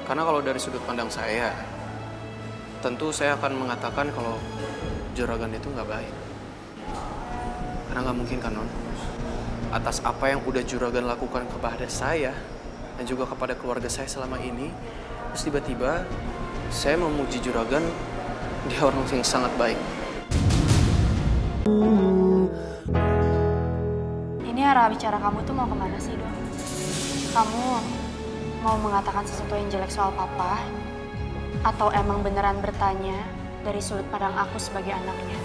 Karena kalau dari sudut pandang saya, tentu saya akan mengatakan kalau juragan itu nggak baik. Karena nggak mungkin kan, Non? Atas apa yang udah juragan lakukan kepada saya dan juga kepada keluarga saya selama ini, terus tiba-tiba saya memuji juragan, dia orang yang sangat baik. Ini arah bicara kamu tuh mau kemana sih, Dok? Kamu mau mengatakan sesuatu yang jelek soal papa? Atau emang beneran bertanya dari sudut pandang aku sebagai anaknya?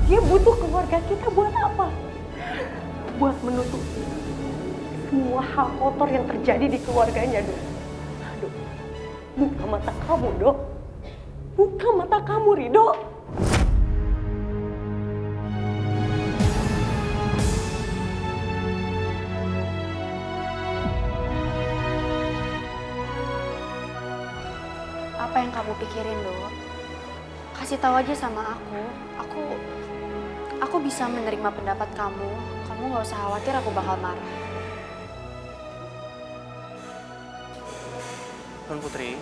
Dia butuh keluarga kita buat apa? Buat menutupi semua hal kotor yang terjadi di keluarganya, Dok. Dok, buka mata kamu, Dok. Buka mata kamu, Rido. Apa yang kamu pikirin, Dok? Kasih tahu aja sama aku bisa menerima pendapat kamu. Kamu nggak usah khawatir aku bakal marah. Non Putri,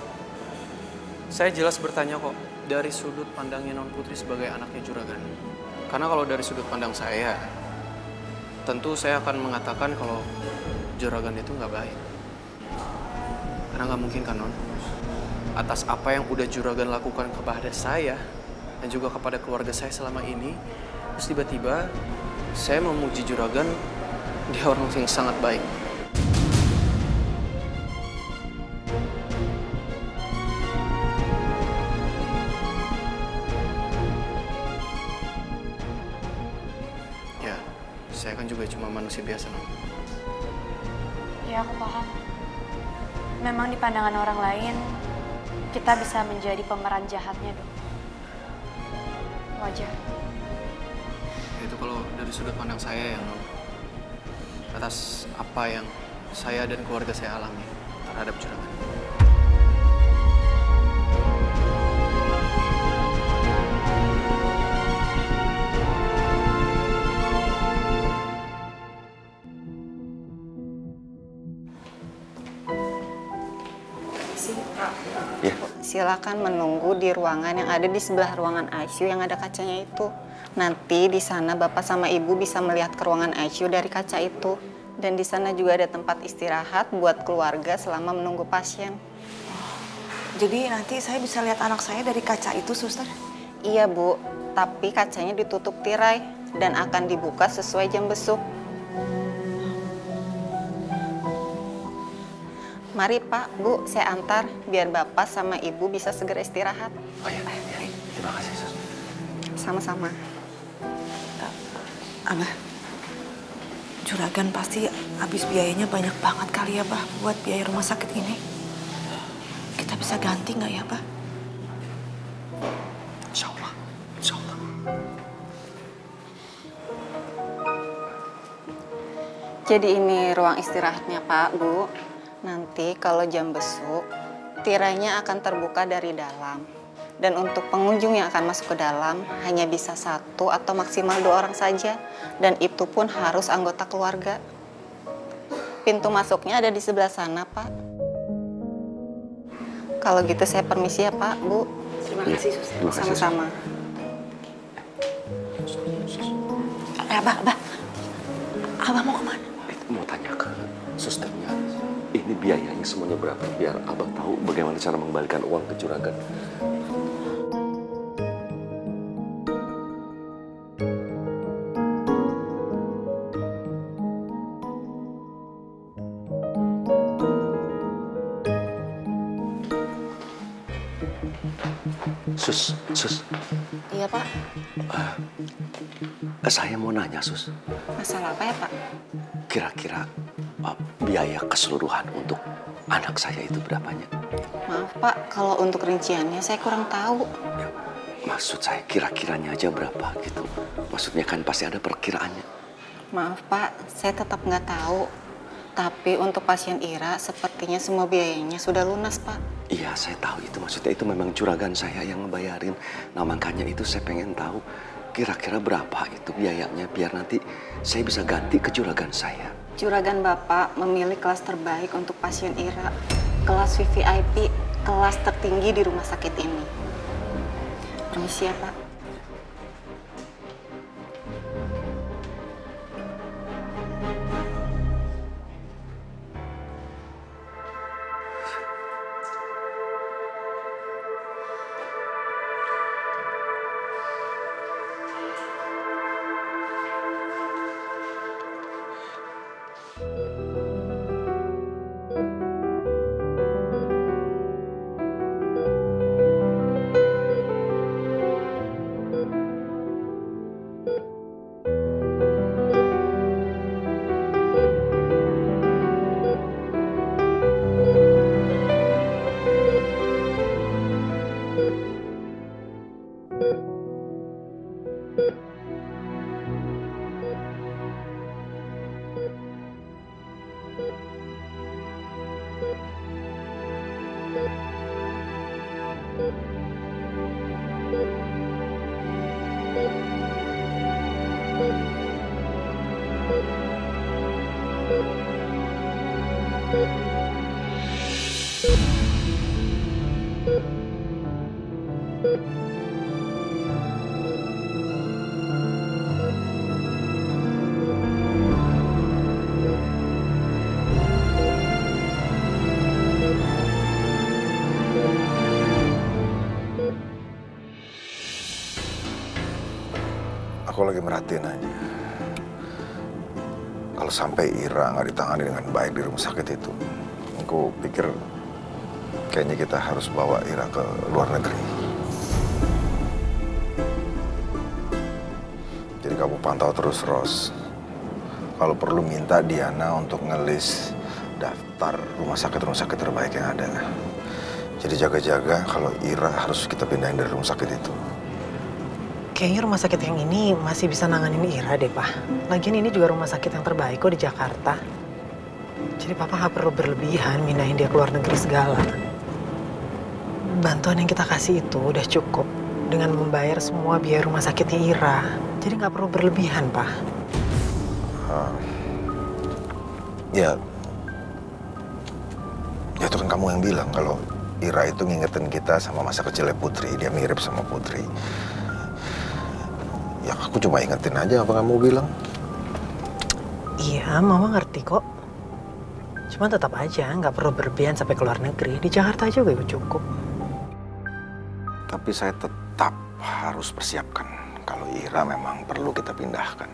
saya jelas bertanya kok dari sudut pandangnya Non Putri sebagai anaknya juragan. Karena kalau dari sudut pandang saya, tentu saya akan mengatakan kalau juragan itu nggak baik. Karena nggak mungkin kan, Non? Atas apa yang udah juragan lakukan kepada saya dan juga kepada keluarga saya selama ini, terus tiba-tiba saya memuji juragan, dia orang yang sangat baik. Ya, saya kan juga cuma manusia biasa, Non. Ya, aku paham. Memang di pandangan orang lain, kita bisa menjadi pemeran jahatnya, Dok. Wajar. Itu kalau dari sudut pandang saya ya, Non. Atas apa yang saya dan keluarga saya alami terhadap juragan. Ya. Silakan menunggu di ruangan yang ada di sebelah ruangan ICU yang ada kacanya itu. Nanti di sana Bapak sama Ibu bisa melihat ke ruangan ICU dari kaca itu. Dan di sana juga ada tempat istirahat buat keluarga selama menunggu pasien. Jadi nanti saya bisa lihat anak saya dari kaca itu, Suster? Iya, Bu. Tapi kacanya ditutup tirai dan akan dibuka sesuai jam besuk. Mari Pak, Bu, saya antar biar Bapak sama Ibu bisa segera istirahat. Oh ya, terima kasih, Sus. Sama-sama. Abah, juragan pasti habis biayanya banyak banget kali ya, Bah, buat biaya rumah sakit ini. Kita bisa ganti nggak ya, Bah? Insya Allah, insya Allah. Jadi ini ruang istirahatnya Pak, Bu. Nanti kalau jam besuk, tirainya akan terbuka dari dalam. Dan untuk pengunjung yang akan masuk ke dalam, hanya bisa 1 atau maksimal 2 orang saja. Dan itu pun harus anggota keluarga. Pintu masuknya ada di sebelah sana, Pak. Kalau gitu saya permisi ya, Pak, Bu. Terima kasih, Suster. Sama-sama. Abah, Abah mau kemana? Mau tanya ke susternya, ini biayanya semuanya berapa? Biar Abah tahu bagaimana cara mengembalikan uang ke juragan. Sus. Iya, Pak. Saya mau nanya, Sus. Masalah apa ya, Pak? Kira-kira biaya keseluruhan untuk anak saya itu berapanya? Maaf, Pak. Kalau untuk rinciannya saya kurang tahu. Ya, maksud saya kira-kiranya aja berapa gitu. Maksudnya kan pasti ada perkiraannya. Maaf, Pak. Saya tetap nggak tahu. Tapi untuk pasien Ira, sepertinya semua biayanya sudah lunas, Pak. Iya, saya tahu itu. Maksudnya itu memang juragan saya yang ngebayarin. Nah, makanya itu saya pengen tahu kira-kira berapa itu biayanya biar nanti saya bisa ganti ke juragan saya. Juragan Bapak memilih kelas terbaik untuk pasien Ira. Kelas VVIP, kelas tertinggi di rumah sakit ini. Permisi ya, Pak. Aku lagi merhatiin aja. Kalau sampai Ira nggak ditangani dengan baik di rumah sakit itu, aku pikir kayaknya kita harus bawa Ira ke luar negeri. Jadi kamu pantau terus, Ros. Kalau perlu minta Diana untuk ngelis daftar rumah sakit terbaik yang ada. Jadi jaga-jaga kalau Ira harus kita pindahin dari rumah sakit itu. Kayaknya rumah sakit yang ini masih bisa nanganin Ira deh, Pak. Lagian ini juga rumah sakit yang terbaik kok di Jakarta. Jadi Papa nggak perlu berlebihan mindahin dia ke luar negeri segala. Bantuan yang kita kasih itu udah cukup dengan membayar semua biaya rumah sakitnya Ira. Jadi nggak perlu berlebihan, Pak. Ya itu kan kamu yang bilang kalau Ira itu ngingetin kita sama masa kecilnya Putri. Dia mirip sama Putri. Ya aku cuma ingetin aja apa kamu bilang. Iya, Mama ngerti kok. Cuma tetap aja nggak perlu berlebihan sampai ke luar negeri. Di Jakarta aja gue cukup. Tapi saya tetap harus persiapkan kalau Ira memang perlu kita pindahkan.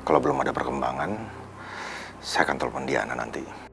Kalau belum ada perkembangan, saya akan telepon Diana nanti.